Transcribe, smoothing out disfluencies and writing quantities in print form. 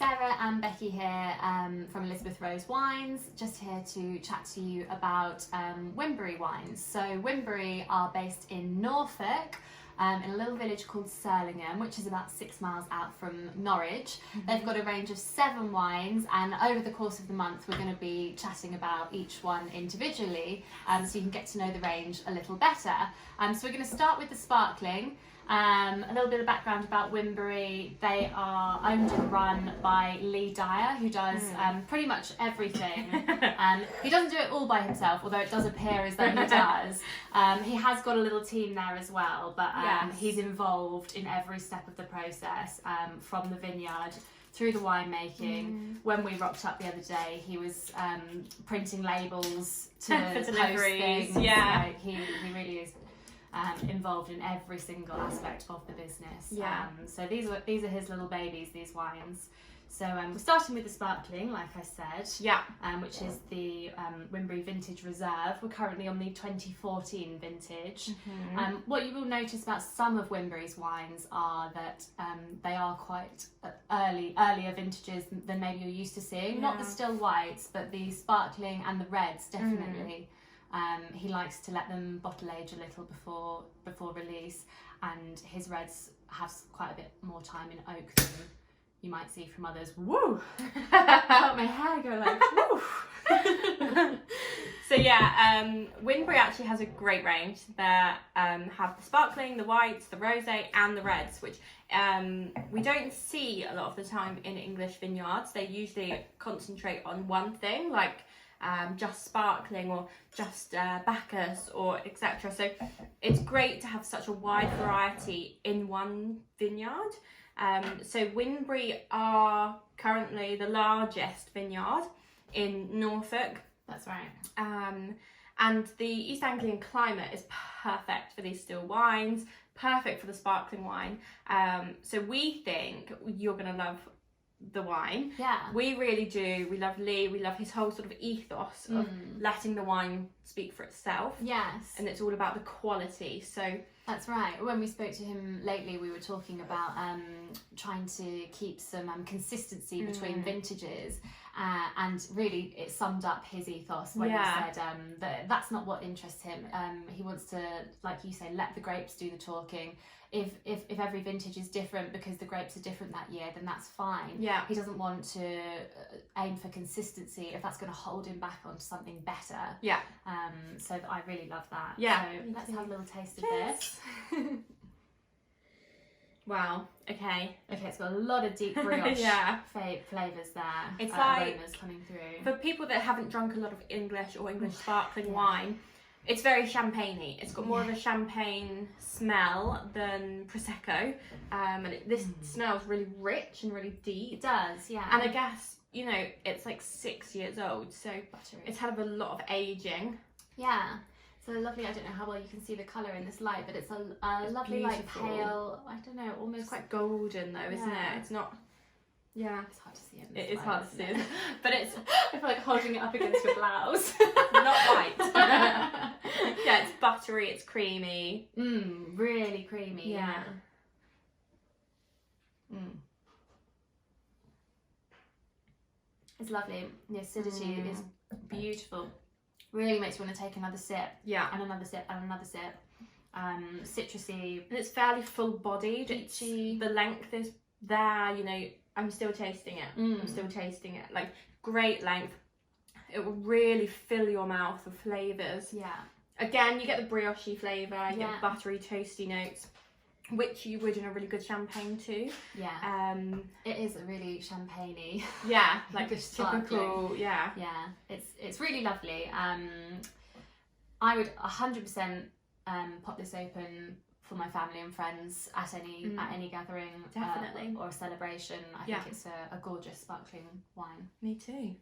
Sarah and Becky here from Elizabeth Rose Wines, just here to chat to you about Winbirri wines. So Winbirri are based in Norfolk, in a little village called Surlingham, which is about 6 miles out from Norwich. They've got a range of 7 wines, and over the course of the month we're going to be chatting about each one individually, so you can get to know the range a little better. So we're going to start with the sparkling. A little bit of background about Winbirri. They are owned and run by Lee Dyer, who does pretty much everything. He doesn't do it all by himself, although it does appear as though he does. He has got a little team there as well, but he's involved in every step of the process, from the vineyard through the winemaking. When we rocked up the other day, he was printing labels to post things. Yeah, like, he really is involved in every single aspect of the business. So these are his little babies, these wines. So we're starting with the sparkling, like I said, which is the Winbirri Vintage Reserve. We're currently on the 2014 vintage. What you will notice about some of Winbirri's wines are that they are quite earlier vintages than maybe you're used to seeing. Not the still whites, but the sparkling and the reds definitely. He likes to let them bottle age a little before release, and his reds have quite a bit more time in oak than you might see from others. Woo! Felt my hair go like woo! So Winbirri actually has a great range. They have the sparkling, the whites, the rosé, and the reds, which we don't see a lot of the time in English vineyards. They usually concentrate on one thing, like just sparkling or just Bacchus or etc. So it's great to have such a wide variety in one vineyard. So Winbirri are currently the largest vineyard in Norfolk. That's right. And the East Anglian climate is perfect for these still wines, perfect for the sparkling wine. So we think you're going to love the wine. We really do. We love Lee. We love his whole sort of ethos of letting the wine speak for itself. And it's all about the quality. So that's right. When we spoke to him lately, we were talking about trying to keep some consistency between vintages, and really it summed up his ethos when he said that that's not what interests him. He wants to, like you say, let the grapes do the talking. If every vintage is different because the grapes are different that year, then that's fine. He doesn't want to aim for consistency if that's going to hold him back onto something better. So I really love that. So let's have a little taste of this. Wow. Okay, it's got a lot of deep brioche flavours there. It's like aromas coming through. For people that haven't drunk a lot of English or English sparkling wine, it's very champagne-y. It's got more of a champagne smell than Prosecco. And this smells really rich and really deep. It does, And I guess, it's like 6 years old, so it's had a lot of aging. So lovely. I don't know how well you can see the colour in this light, but it's a lovely, beautiful, like pale, I don't know, almost it's quite golden though, isn't it? It's not... It's hard to see it. It is hard to see, but it's... I feel like holding it up against your blouse. Not white. It's buttery, it's creamy. Really creamy. It's lovely. The acidity is beautiful. Really makes you want to take another sip. And another sip and another sip. Citrusy. And it's fairly full-bodied. Peachy. The length is there, I'm still tasting it. I'm still tasting it. Like, great length. It will really fill your mouth with flavours. Again, you get the brioche flavour, you get buttery, toasty notes, which you would in a really good champagne too. It is a really champagne-y. Like a typical, It's really lovely. I would 100% pop this open for my family and friends at any gathering, definitely, or a celebration. I think it's a gorgeous sparkling wine. Me too.